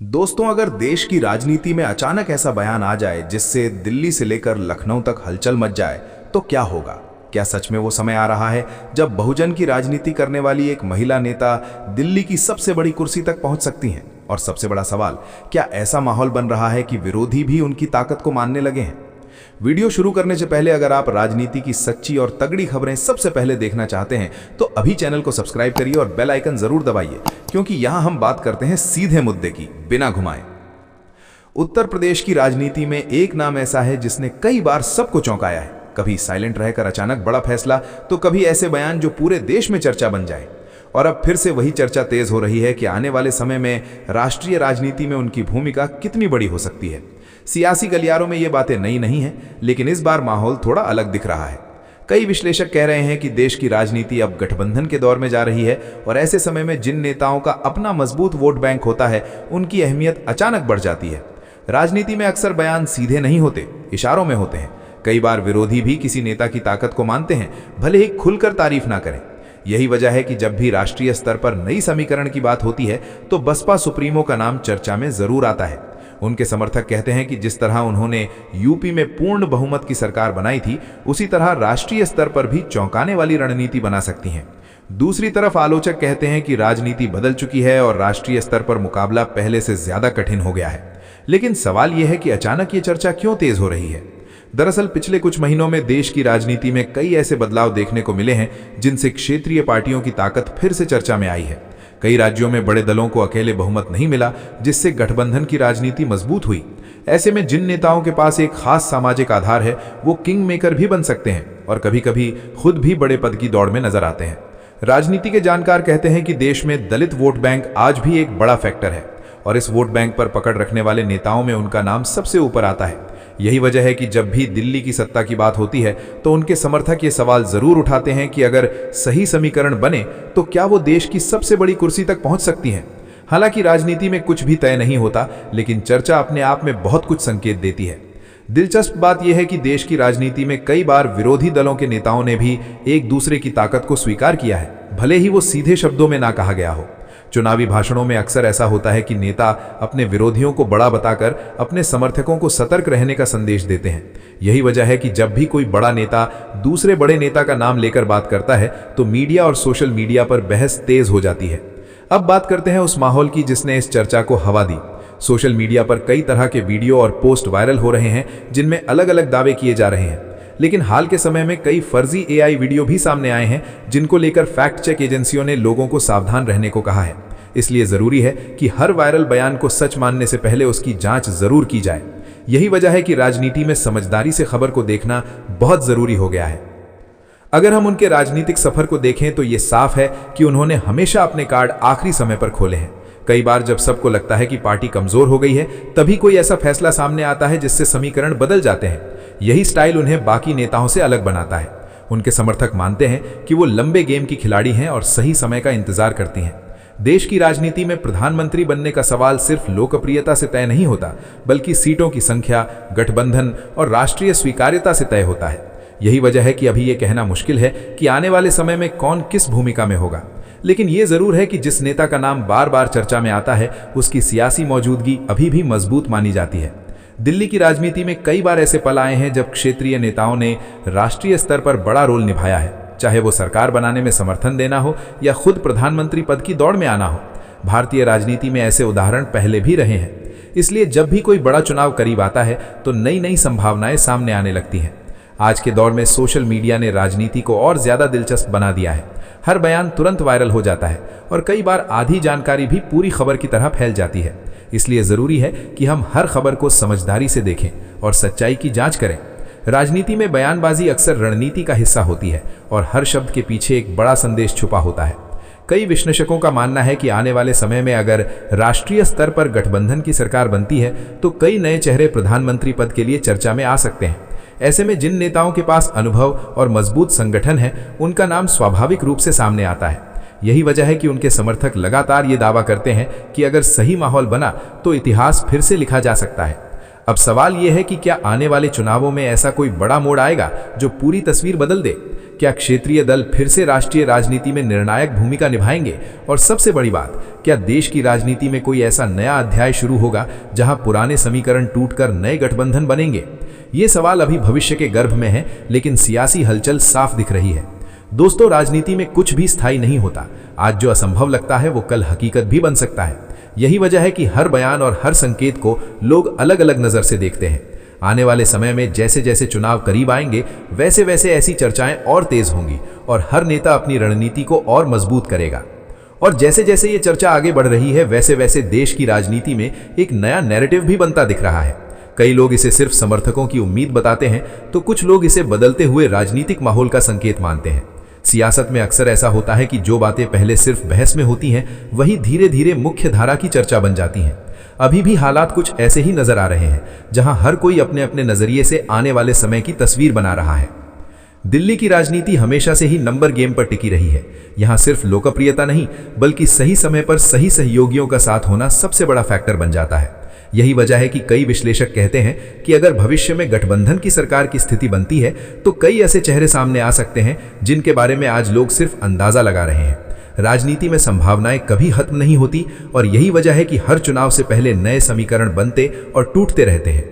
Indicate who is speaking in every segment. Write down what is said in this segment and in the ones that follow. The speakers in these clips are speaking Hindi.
Speaker 1: दोस्तों, अगर देश की राजनीति में अचानक ऐसा बयान आ जाए जिससे दिल्ली से लेकर लखनऊ तक हलचल मच जाए, तो क्या होगा? क्या सच में वो समय आ रहा है जब बहुजन की राजनीति करने वाली एक महिला नेता दिल्ली की सबसे बड़ी कुर्सी तक पहुंच सकती हैं? और सबसे बड़ा सवाल, क्या ऐसा माहौल बन रहा है कि विरोधी भी उनकी ताकत को मानने लगे हैं? वीडियो शुरू करने से पहले अगर आप राजनीति की सच्ची और तगड़ी खबरें सबसे पहले देखना चाहते हैं तो अभी चैनल को सब्सक्राइब करिए और बेल आइकन जरूर दबाइए, क्योंकि यहां हम बात करते हैं सीधे मुद्दे की, बिना घुमाए। उत्तर प्रदेश की राजनीति में एक नाम ऐसा है जिसने कई बार सबको चौंकाया है। कभी साइलेंट रहकर अचानक बड़ा फैसला, तो कभी ऐसे बयान जो पूरे देश में चर्चा बन जाए। और अब फिर से वही चर्चा तेज हो रही है कि आने वाले समय में राष्ट्रीय राजनीति में उनकी भूमिका कितनी बड़ी हो सकती है। सियासी गलियारों में ये बातें नई नहीं हैं, लेकिन इस बार माहौल थोड़ा अलग दिख रहा है। कई विश्लेषक कह रहे हैं कि देश की राजनीति अब गठबंधन के दौर में जा रही है और ऐसे समय में जिन नेताओं का अपना मजबूत वोट बैंक होता है, उनकी अहमियत अचानक बढ़ जाती है। राजनीति में अक्सर बयान सीधे नहीं होते, इशारों में होते हैं। कई बार विरोधी भी किसी नेता की ताकत को मानते हैं, भले ही खुलकर तारीफ ना करें। यही वजह है कि जब भी राष्ट्रीय स्तर पर नई समीकरण की बात होती है तो बसपा सुप्रीमो का नाम चर्चा में जरूर आता है। उनके समर्थक कहते हैं कि जिस तरह उन्होंने यूपी में पूर्ण बहुमत की सरकार बनाई थी, उसी तरह राष्ट्रीय स्तर पर भी चौंकाने वाली रणनीति बना सकती हैं। दूसरी तरफ आलोचक कहते हैं कि राजनीति बदल चुकी है और राष्ट्रीय स्तर पर मुकाबला पहले से ज्यादा कठिन हो गया है। लेकिन सवाल यह है कि अचानक ये चर्चा क्यों तेज हो रही है? दरअसल पिछले कुछ महीनों में देश की राजनीति में कई ऐसे बदलाव देखने को मिले हैं जिनसे क्षेत्रीय पार्टियों की ताकत फिर से चर्चा में आई है। कई राज्यों में बड़े दलों को अकेले बहुमत नहीं मिला, जिससे गठबंधन की राजनीति मजबूत हुई। ऐसे में जिन नेताओं के पास एक खास सामाजिक आधार है, वो किंग मेकर भी बन सकते हैं और कभी कभी खुद भी बड़े पद की दौड़ में नजर आते हैं। राजनीति के जानकार कहते हैं कि देश में दलित वोट बैंक आज भी एक बड़ा फैक्टर है और इस वोट बैंक पर पकड़ रखने वाले नेताओं में उनका नाम सबसे ऊपर आता है। यही वजह है कि जब भी दिल्ली की सत्ता की बात होती है तो उनके समर्थक ये सवाल जरूर उठाते हैं कि अगर सही समीकरण बने तो क्या वो देश की सबसे बड़ी कुर्सी तक पहुंच सकती हैं। हालांकि राजनीति में कुछ भी तय नहीं होता, लेकिन चर्चा अपने आप में बहुत कुछ संकेत देती है। दिलचस्प बात यह है कि देश की राजनीति में कई बार विरोधी दलों के नेताओं ने भी एक दूसरे की ताकत को स्वीकार किया है, भले ही वो सीधे शब्दों में ना कहा गया हो। चुनावी भाषणों में अक्सर ऐसा होता है कि नेता अपने विरोधियों को बड़ा बताकर अपने समर्थकों को सतर्क रहने का संदेश देते हैं। यही वजह है कि जब भी कोई बड़ा नेता दूसरे बड़े नेता का नाम लेकर बात करता है तो मीडिया और सोशल मीडिया पर बहस तेज हो जाती है। अब बात करते हैं उस माहौल की जिसने इस चर्चा को हवा दी। सोशल मीडिया पर कई तरह के वीडियो और पोस्ट वायरल हो रहे हैं जिनमें अलग अलग दावे किए जा रहे हैं। लेकिन हाल के समय में कई फर्जी एआई वीडियो भी सामने आए हैं जिनको लेकर फैक्ट चेक एजेंसियों ने लोगों को सावधान रहने को कहा है। इसलिए जरूरी है कि हर वायरल बयान को सच मानने से पहले उसकी जांच जरूर की जाए। यही वजह है कि राजनीति में समझदारी से खबर को देखना बहुत जरूरी हो गया है। अगर हम उनके राजनीतिक सफर को देखें तो ये साफ है कि उन्होंने हमेशा अपने कार्ड आखिरी समय पर खोले हैं। कई बार जब सबको लगता है कि पार्टी कमजोर हो गई है, तभी कोई ऐसा फैसला सामने आता है जिससे समीकरण बदल जाते हैं। यही स्टाइल उन्हें बाकी नेताओं से अलग बनाता है। उनके समर्थक मानते हैं कि वो लंबे गेम की खिलाड़ी हैं और सही समय का इंतजार करती हैं। देश की राजनीति में प्रधानमंत्री बनने का सवाल सिर्फ लोकप्रियता से तय नहीं होता, बल्कि सीटों की संख्या, गठबंधन और राष्ट्रीय स्वीकार्यता से तय होता है। यही वजह है कि अभी ये कहना मुश्किल है कि आने वाले समय में कौन किस भूमिका में होगा। लेकिन ये जरूर है कि जिस नेता का नाम बार बार चर्चा में आता है, उसकी सियासी मौजूदगी अभी भी मजबूत मानी जाती है। दिल्ली की राजनीति में कई बार ऐसे पल आए हैं जब क्षेत्रीय नेताओं ने राष्ट्रीय स्तर पर बड़ा रोल निभाया है, चाहे वो सरकार बनाने में समर्थन देना हो या खुद प्रधानमंत्री पद की दौड़ में आना हो। भारतीय राजनीति में ऐसे उदाहरण पहले भी रहे हैं। इसलिए जब भी कोई बड़ा चुनाव करीब आता है तो नई नई संभावनाएं सामने आने लगती हैं। आज के दौर में सोशल मीडिया ने राजनीति को और ज्यादा दिलचस्प बना दिया है। हर बयान तुरंत वायरल हो जाता है और कई बार आधी जानकारी भी पूरी खबर की तरह फैल जाती है। इसलिए जरूरी है कि हम हर खबर को समझदारी से देखें और सच्चाई की जांच करें। राजनीति में बयानबाजी अक्सर रणनीति का हिस्सा होती है और हर शब्द के पीछे एक बड़ा संदेश छुपा होता है। कई विश्लेषकों का मानना है कि आने वाले समय में अगर राष्ट्रीय स्तर पर गठबंधन की सरकार बनती है तो कई नए चेहरे प्रधानमंत्री पद के लिए चर्चा में आ सकते हैं। ऐसे में जिन नेताओं के पास अनुभव और मजबूत संगठन है, उनका नाम स्वाभाविक रूप से सामने आता है। यही वजह है कि उनके समर्थक लगातार ये दावा करते हैं कि अगर सही माहौल बना तो इतिहास फिर से लिखा जा सकता है।
Speaker 2: अब सवाल यह है कि क्या आने वाले चुनावों में ऐसा कोई बड़ा मोड़ आएगा जो पूरी तस्वीर बदल दे। क्या क्षेत्रीय दल फिर से राष्ट्रीय राजनीति में निर्णायक भूमिका निभाएंगे, और सबसे बड़ी बात, क्या देश की राजनीति में कोई ऐसा नया अध्याय शुरू होगा जहां पुराने समीकरण टूटकर नए गठबंधन बनेंगे। ये सवाल अभी भविष्य के गर्भ में है, लेकिन सियासी हलचल साफ दिख रही है। दोस्तों, राजनीति में कुछ भी स्थायी नहीं होता। आज जो असंभव लगता है वो कल हकीकत भी बन सकता है। यही वजह है कि हर बयान और हर संकेत को लोग अलग अलग नजर से देखते हैं। आने वाले समय में जैसे जैसे चुनाव करीब आएंगे, वैसे वैसे ऐसी चर्चाएं और तेज होंगी और हर नेता अपनी रणनीति को और मजबूत करेगा। और जैसे जैसे ये चर्चा आगे बढ़ रही है, वैसे वैसे देश की राजनीति में एक नया नैरेटिव भी बनता दिख रहा है। कई लोग इसे सिर्फ समर्थकों की उम्मीद बताते हैं, तो कुछ लोग इसे बदलते हुए राजनीतिक माहौल का संकेत मानते हैं। सियासत में अक्सर ऐसा होता है कि जो बातें पहले सिर्फ बहस में होती हैं, वही धीरे धीरे मुख्य धारा की चर्चा बन जाती हैं। अभी भी हालात कुछ ऐसे ही नजर आ रहे हैं, जहां हर कोई अपने अपने नजरिए से आने वाले समय की तस्वीर बना रहा है। दिल्ली की राजनीति हमेशा से ही नंबर गेम पर टिकी रही है। यहां सिर्फ लोकप्रियता नहीं, बल्कि सही समय पर सही सहयोगियों का साथ होना सबसे बड़ा फैक्टर बन जाता है। यही वजह है कि कई विश्लेषक कहते हैं कि अगर भविष्य में गठबंधन की सरकार की स्थिति बनती है, तो कई ऐसे चेहरे सामने आ सकते हैं जिनके बारे में आज लोग सिर्फ अंदाजा लगा रहे हैं। राजनीति में संभावनाएं कभी खत्म नहीं होती, और यही वजह है कि हर चुनाव से पहले नए समीकरण बनते और टूटते रहते हैं।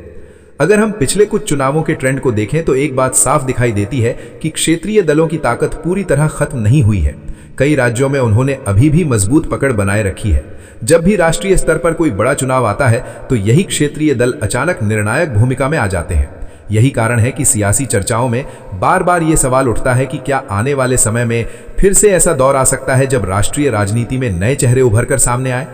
Speaker 2: अगर हम पिछले कुछ चुनावों के ट्रेंड को देखें, तो एक बात साफ दिखाई देती है कि क्षेत्रीय दलों की ताकत पूरी तरह खत्म नहीं हुई है। कई राज्यों में उन्होंने अभी भी मजबूत पकड़ बनाए रखी है। जब भी राष्ट्रीय स्तर पर कोई बड़ा चुनाव आता है, तो यही क्षेत्रीय दल अचानक निर्णायक भूमिका में आ जाते हैं। यही कारण है कि सियासी चर्चाओं में बार बार ये सवाल उठता है कि क्या आने वाले समय में फिर से ऐसा दौर आ सकता है जब राष्ट्रीय राजनीति में नए चेहरे उभर कर सामने आए।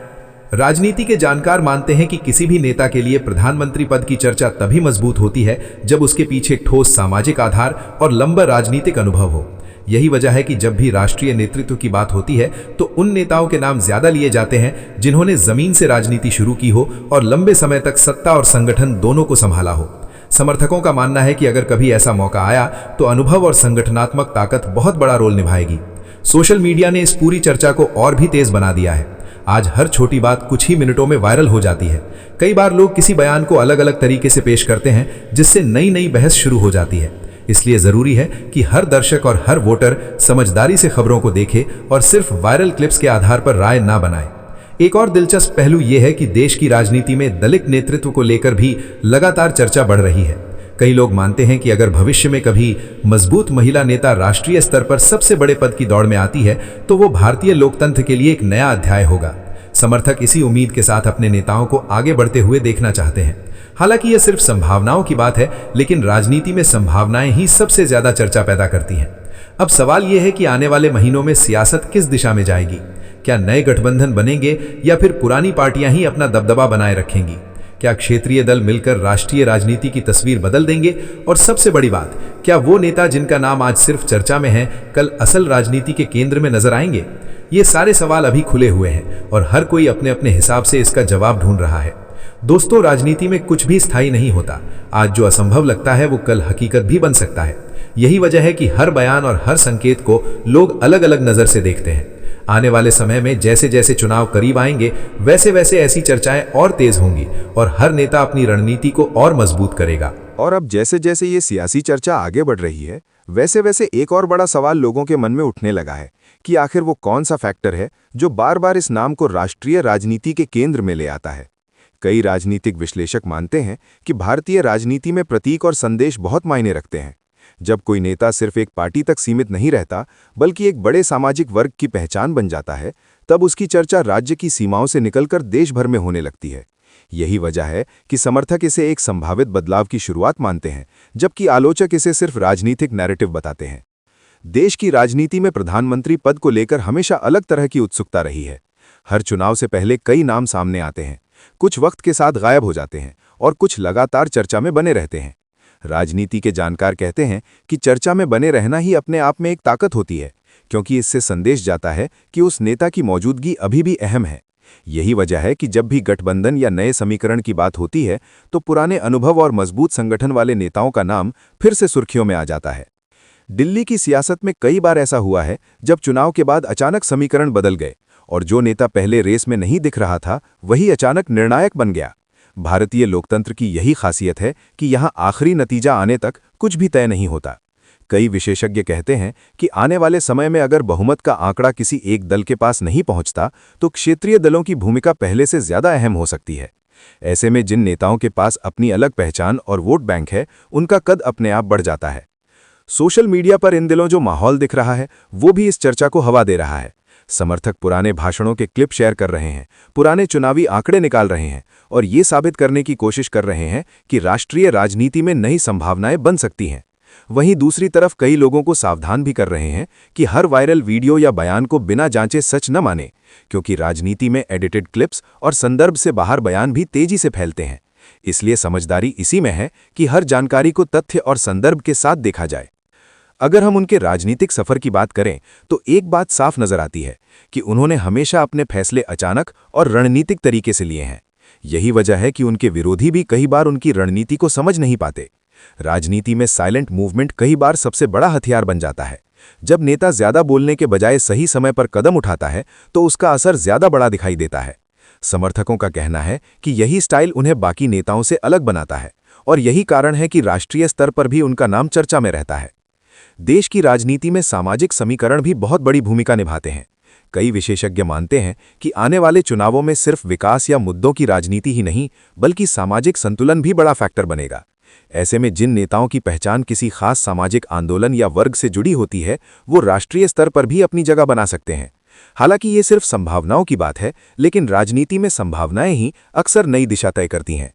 Speaker 2: राजनीति के जानकार मानते हैं कि किसी भी नेता के लिए प्रधानमंत्री पद की चर्चा तभी मजबूत होती है जब उसके पीछे ठोस सामाजिक आधार और लंबा राजनीतिक अनुभव हो। यही वजह है कि जब भी राष्ट्रीय नेतृत्व की बात होती है, तो उन नेताओं के नाम ज्यादा लिए जाते हैं जिन्होंने जमीन से राजनीति शुरू की हो और लंबे समय तक सत्ता और संगठन दोनों को संभाला हो। समर्थकों का मानना है कि अगर कभी ऐसा मौका आया, तो अनुभव और संगठनात्मक ताकत बहुत बड़ा रोल निभाएगी। सोशल मीडिया ने इस पूरी चर्चा को और भी तेज बना दिया है। आज हर छोटी बात कुछ ही मिनटों में वायरल हो जाती है। कई बार लोग किसी बयान को अलग अलग तरीके से पेश करते हैं, जिससे नई नई बहस शुरू हो जाती है। इसलिए जरूरी है कि हर दर्शक और हर वोटर समझदारी से खबरों को देखे और सिर्फ वायरल क्लिप्स के आधार पर राय ना बनाए। एक और दिलचस्प पहलू यह है कि देश की राजनीति में दलित नेतृत्व को लेकर भी लगातार चर्चा बढ़ रही है। कई लोग मानते हैं कि अगर भविष्य में कभी मजबूत महिला नेता राष्ट्रीय स्तर पर सबसे बड़े पद की दौड़ में आती है, तो वो भारतीय लोकतंत्र के लिए एक नया अध्याय होगा। समर्थक इसी उम्मीद के साथ अपने नेताओं को आगे बढ़ते हुए देखना चाहते हैं। हालांकि यह सिर्फ संभावनाओं की बात है, लेकिन राजनीति में संभावनाएं ही सबसे ज्यादा चर्चा पैदा करती हैं। अब सवाल यह है कि आने वाले महीनों में सियासत किस दिशा में जाएगी। क्या नए गठबंधन बनेंगे या फिर पुरानी पार्टियां ही अपना दबदबा बनाए रखेंगी। क्या क्षेत्रीय दल मिलकर राष्ट्रीय राजनीति की तस्वीर बदल देंगे, और सबसे बड़ी बात, क्या वो नेता जिनका नाम आज सिर्फ चर्चा में है, कल असल राजनीति के केंद्र में नजर आएंगे। ये सारे सवाल अभी खुले हुए हैं और हर कोई अपने अपने हिसाब से इसका जवाब ढूंढ रहा है। दोस्तों, राजनीति में कुछ भी स्थायी नहीं होता। आज जो असंभव लगता है वो कल हकीकत भी बन सकता है। यही वजह है कि हर बयान और हर संकेत को लोग अलग अलग नजर से देखते हैं। आने वाले समय में जैसे जैसे चुनाव करीब आएंगे, वैसे वैसे ऐसी चर्चाएं और तेज होंगी और हर नेता अपनी रणनीति को और मजबूत करेगा।
Speaker 1: और अब जैसे जैसे ये सियासी चर्चा आगे बढ़ रही है, वैसे वैसे एक और बड़ा सवाल लोगों के मन में उठने लगा है कि आखिर वो कौन सा फैक्टर है जो बार बार इस नाम को राष्ट्रीय राजनीति के केंद्र में ले आता है। कई राजनीतिक विश्लेषक मानते हैं कि भारतीय राजनीति में प्रतीक और संदेश बहुत मायने रखते हैं। जब कोई नेता सिर्फ एक पार्टी तक सीमित नहीं रहता, बल्कि एक बड़े सामाजिक वर्ग की पहचान बन जाता है, तब उसकी चर्चा राज्य की सीमाओं से निकलकर देश भर में होने लगती है। यही वजह है कि समर्थक इसे एक संभावित बदलाव की शुरुआत मानते हैं, जबकि आलोचक इसे सिर्फ राजनीतिक नैरेटिव बताते हैं। देश की राजनीति में प्रधानमंत्री पद को लेकर हमेशा अलग तरह की उत्सुकता रही है। हर चुनाव से पहले कई नाम सामने आते हैं, कुछ वक्त के साथ गायब हो जाते हैं और कुछ लगातार चर्चा में बने रहते हैं। राजनीति के जानकार कहते हैं कि चर्चा में बने रहना ही अपने आप में एक ताकत होती है, क्योंकि इससे संदेश जाता है कि उस नेता की मौजूदगी अभी भी अहम है। यही वजह है कि जब भी गठबंधन या नए समीकरण की बात होती है, तो पुराने अनुभव और मजबूत संगठन वाले नेताओं का नाम फिर से सुर्खियों में आ जाता है। दिल्ली की सियासत में कई बार ऐसा हुआ है जब चुनाव के बाद अचानक समीकरण बदल गए और जो नेता पहले रेस में नहीं दिख रहा था, वही अचानक निर्णायक बन गया। भारतीय लोकतंत्र की यही खासियत है कि यहाँ आखिरी नतीजा आने तक कुछ भी तय नहीं होता। कई विशेषज्ञ कहते हैं कि आने वाले समय में अगर बहुमत का आंकड़ा किसी एक दल के पास नहीं पहुंचता तो क्षेत्रीय दलों की भूमिका पहले से ज्यादा अहम हो सकती है। ऐसे में जिन नेताओं के पास अपनी अलग पहचान और वोट बैंक है, उनका कद अपने आप बढ़ जाता है। सोशल मीडिया पर इन दिनों जो माहौल दिख रहा है वो भी इस चर्चा को हवा दे रहा है। समर्थक पुराने भाषणों के क्लिप शेयर कर रहे हैं, पुराने चुनावी आंकड़े निकाल रहे हैं और ये साबित करने की कोशिश कर रहे हैं कि राष्ट्रीय राजनीति में नई संभावनाएं बन सकती हैं। वहीं दूसरी तरफ कई लोगों को सावधान भी कर रहे हैं कि हर वायरल वीडियो या बयान को बिना जांचे सच न माने, क्योंकि राजनीति में एडिटेड क्लिप्स और संदर्भ से बाहर बयान भी तेजी से फैलते हैं। इसलिए समझदारी इसी में है कि हर जानकारी को तथ्य और संदर्भ के साथ देखा जाए। अगर हम उनके राजनीतिक सफर की बात करें तो एक बात साफ नजर आती है कि उन्होंने हमेशा अपने फैसले अचानक और रणनीतिक तरीके से लिए हैं। यही वजह है कि उनके विरोधी भी कई बार उनकी रणनीति को समझ नहीं पाते। राजनीति में साइलेंट मूवमेंट कई बार सबसे बड़ा हथियार बन जाता है। जब नेता ज्यादा बोलने के बजाय सही समय पर कदम उठाता है तो उसका असर ज्यादा बड़ा दिखाई देता है। समर्थकों का कहना है कि यही स्टाइल उन्हें बाकी नेताओं से अलग बनाता है और यही कारण है कि राष्ट्रीय स्तर पर भी उनका नाम चर्चा में रहता है। देश की राजनीति में सामाजिक समीकरण भी बहुत बड़ी भूमिका निभाते हैं। कई विशेषज्ञ मानते हैं कि आने वाले चुनावों में सिर्फ विकास या मुद्दों की राजनीति ही नहीं बल्कि सामाजिक संतुलन भी बड़ा फैक्टर बनेगा। ऐसे में जिन नेताओं की पहचान किसी खास सामाजिक आंदोलन या वर्ग से जुड़ी होती है वो राष्ट्रीय स्तर पर भी अपनी जगह बना सकते हैं। हालांकि ये सिर्फ संभावनाओं की बात है, लेकिन राजनीति में संभावनाएं ही अक्सर नई दिशा तय करती हैं।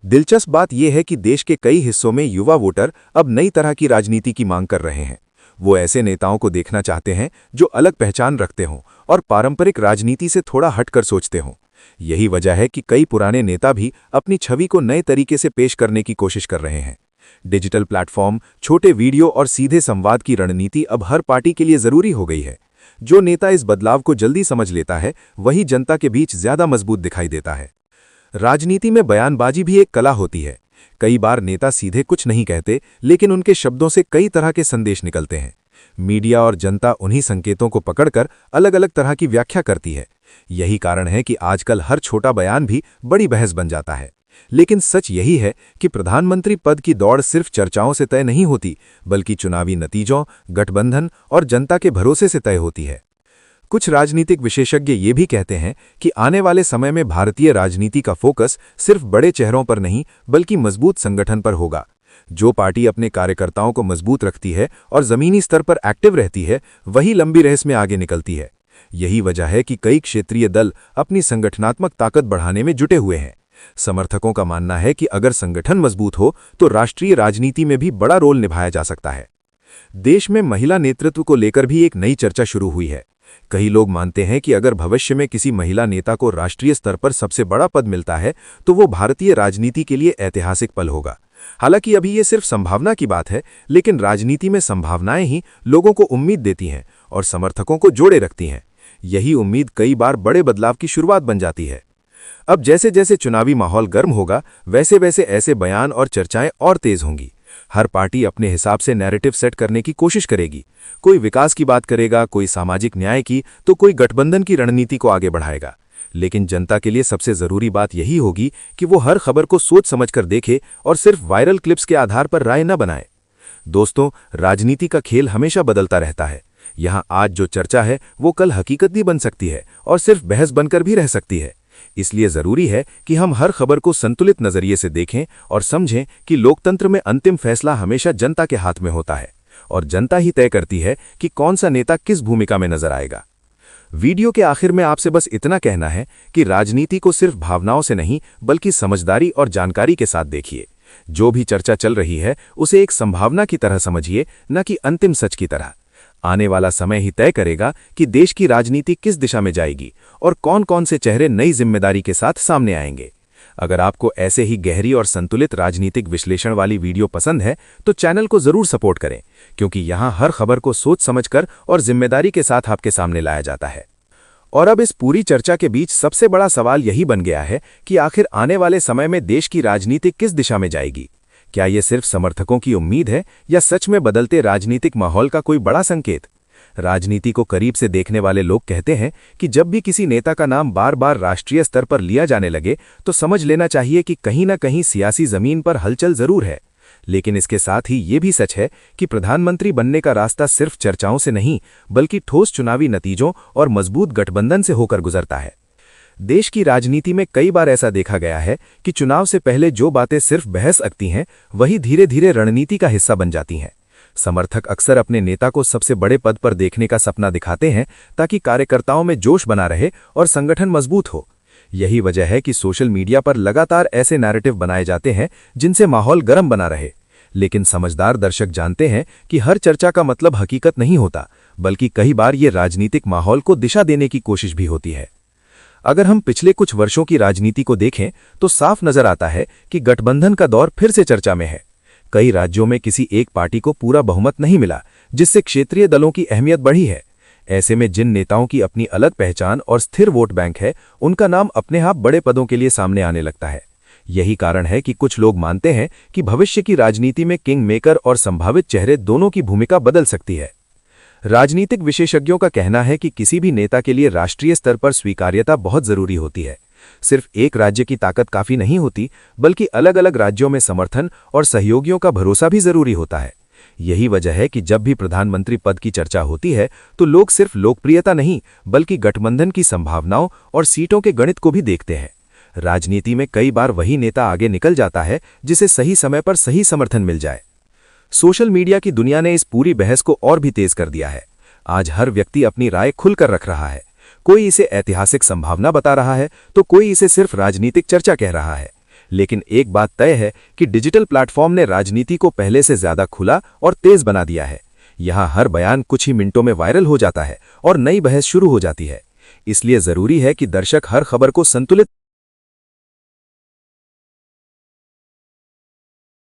Speaker 1: दिलचस्प बात यह है कि देश के कई हिस्सों में युवा वोटर अब नई तरह की राजनीति की मांग कर रहे हैं। वो ऐसे नेताओं को देखना चाहते हैं जो अलग पहचान रखते हों और पारंपरिक राजनीति से थोड़ा हटकर सोचते हों। यही वजह है कि कई पुराने नेता भी अपनी छवि को नए तरीके से पेश करने की कोशिश कर रहे हैं। डिजिटल प्लेटफॉर्म, छोटे वीडियो और सीधे संवाद की रणनीति अब हर पार्टी के लिए जरूरी हो गई है। जो नेता इस बदलाव को जल्दी समझ लेता है वही जनता के बीच ज्यादा मजबूत दिखाई देता है। राजनीति में बयानबाजी भी एक कला होती है। कई बार नेता सीधे कुछ नहीं कहते, लेकिन उनके शब्दों से कई तरह के संदेश निकलते हैं। मीडिया और जनता उन्हीं संकेतों को पकड़कर अलग अलग तरह की व्याख्या करती है। यही कारण है कि आजकल हर छोटा बयान भी बड़ी बहस बन जाता है। लेकिन सच यही है कि प्रधानमंत्री पद की दौड़ सिर्फ चर्चाओं से तय नहीं होती, बल्कि चुनावी नतीजों, गठबंधन और जनता के भरोसे से तय होती है। कुछ राजनीतिक विशेषज्ञ ये भी कहते हैं कि आने वाले समय में भारतीय राजनीति का फोकस सिर्फ बड़े चेहरों पर नहीं बल्कि मजबूत संगठन पर होगा। जो पार्टी अपने कार्यकर्ताओं को मजबूत रखती है और जमीनी स्तर पर एक्टिव रहती है वही लंबी रेस में आगे निकलती है। यही वजह है कि कई क्षेत्रीय दल अपनी संगठनात्मक ताकत बढ़ाने में जुटे हुए हैं। समर्थकों का मानना है कि अगर संगठन मजबूत हो तो राष्ट्रीय राजनीति में भी बड़ा रोल निभाया जा सकता है। देश में महिला नेतृत्व को लेकर भी एक नई चर्चा शुरू हुई है। कई लोग मानते हैं कि अगर भविष्य में किसी महिला नेता को राष्ट्रीय स्तर पर सबसे बड़ा पद मिलता है तो वो भारतीय राजनीति के लिए ऐतिहासिक पल होगा। हालांकि अभी ये सिर्फ संभावना की बात है, लेकिन राजनीति में संभावनाएं ही लोगों को उम्मीद देती हैं और समर्थकों को जोड़े रखती हैं। यही उम्मीद कई बार बड़े बदलाव की शुरुआत बन जाती है। अब जैसे जैसे चुनावी माहौल गर्म होगा वैसे वैसे ऐसे बयान और चर्चाएं और तेज होंगी। हर पार्टी अपने हिसाब से नैरेटिव सेट करने की कोशिश करेगी। कोई विकास की बात करेगा, कोई सामाजिक न्याय की, तो कोई गठबंधन की रणनीति को आगे बढ़ाएगा। लेकिन जनता के लिए सबसे जरूरी बात यही होगी कि वो हर खबर को सोच समझकर देखे और सिर्फ वायरल क्लिप्स के आधार पर राय न बनाए। दोस्तों, राजनीति का खेल हमेशा बदलता रहता है। यहाँ आज जो चर्चा है वो कल हकीकत भी बन सकती है और सिर्फ बहस बनकर भी रह सकती है। इसलिए जरूरी है कि हम हर खबर को संतुलित नजरिए से देखें और समझें कि लोकतंत्र में अंतिम फैसला हमेशा जनता के हाथ में होता है और जनता ही तय करती है कि कौन सा नेता किस भूमिका में नजर आएगा। वीडियो के आखिर में आपसे बस इतना कहना है कि राजनीति को सिर्फ भावनाओं से नहीं बल्कि समझदारी और जानकारी के साथ देखिए। जो भी चर्चा चल रही है उसे एक संभावना की तरह समझिए, न कि अंतिम सच की तरह। आने वाला समय ही तय करेगा कि देश की राजनीति किस दिशा में जाएगी और कौन कौन से चेहरे नई जिम्मेदारी के साथ सामने आएंगे। अगर आपको ऐसे ही गहरी और संतुलित राजनीतिक विश्लेषण वाली वीडियो पसंद है तो चैनल को जरूर सपोर्ट करें, क्योंकि यहाँ हर खबर को सोच समझकर और जिम्मेदारी के साथ आपके सामने लाया जाता है। और अब इस पूरी चर्चा के बीच सबसे बड़ा सवाल यही बन गया है कि आखिर आने वाले समय में देश की राजनीति किस दिशा में जाएगी। क्या ये सिर्फ समर्थकों की उम्मीद है या सच में बदलते राजनीतिक माहौल का कोई बड़ा संकेत? राजनीति को करीब से देखने वाले लोग कहते हैं कि जब भी किसी नेता का नाम बार बार राष्ट्रीय स्तर पर लिया जाने लगे तो समझ लेना चाहिए कि कहीं ना कहीं सियासी जमीन पर हलचल जरूर है। लेकिन इसके साथ ही ये भी सच है कि प्रधानमंत्री बनने का रास्ता सिर्फ चर्चाओं से नहीं बल्कि ठोस चुनावी नतीजों और मजबूत गठबंधन से होकर गुजरता है। देश की राजनीति में कई बार ऐसा देखा गया है कि चुनाव से पहले जो बातें सिर्फ बहस अगती हैं वही धीरे धीरे रणनीति का हिस्सा बन जाती हैं। समर्थक अक्सर अपने नेता को सबसे बड़े पद पर देखने का सपना दिखाते हैं ताकि कार्यकर्ताओं में जोश बना रहे और संगठन मजबूत हो। यही वजह है कि सोशल मीडिया पर लगातार ऐसे नैरेटिव बनाए जाते हैं जिनसे माहौल गर्म बना रहे। लेकिन समझदार दर्शक जानते हैं कि हर चर्चा का मतलब हकीकत नहीं होता, बल्कि कई बार ये राजनीतिक माहौल को दिशा देने की कोशिश भी होती है। अगर हम पिछले कुछ वर्षों की राजनीति को देखें तो साफ नजर आता है कि गठबंधन का दौर फिर से चर्चा में है। कई राज्यों में किसी एक पार्टी को पूरा बहुमत नहीं मिला, जिससे क्षेत्रीय दलों की अहमियत बढ़ी है। ऐसे में जिन नेताओं की अपनी अलग पहचान और स्थिर वोट बैंक है, उनका नाम अपने आप बड़े पदों के लिए सामने आने लगता है। यही कारण है कि कुछ लोग मानते हैं कि भविष्य की राजनीति में किंग मेकर और संभावित चेहरे दोनों की भूमिका बदल सकती है। राजनीतिक विशेषज्ञों का कहना है कि किसी भी नेता के लिए राष्ट्रीय स्तर पर स्वीकार्यता बहुत जरूरी होती है। सिर्फ एक राज्य की ताकत काफी नहीं होती, बल्कि अलग अलग राज्यों में समर्थन और सहयोगियों का भरोसा भी जरूरी होता है। यही वजह है कि जब भी प्रधानमंत्री पद की चर्चा होती है तो लोग सिर्फ लोकप्रियता नहीं बल्कि गठबंधन की संभावनाओं और सीटों के गणित को भी देखते हैं। राजनीति में कई बार वही नेता आगे निकल जाता है जिसे सही समय पर सही समर्थन मिल जाए। सोशल मीडिया की दुनिया ने इस पूरी बहस को और भी तेज कर दिया है। आज हर व्यक्ति अपनी राय खुलकर रख रहा है। कोई इसे ऐतिहासिक संभावना बता रहा है तो कोई इसे सिर्फ राजनीतिक चर्चा कह रहा है। लेकिन एक बात तय है कि डिजिटल प्लेटफॉर्म ने राजनीति को पहले से ज्यादा खुला और तेज बना दिया है। यहां हर बयान कुछ ही मिनटों में वायरल हो जाता है और नई बहस शुरू हो जाती है। इसलिए जरूरी है कि दर्शक हर खबर को संतुलित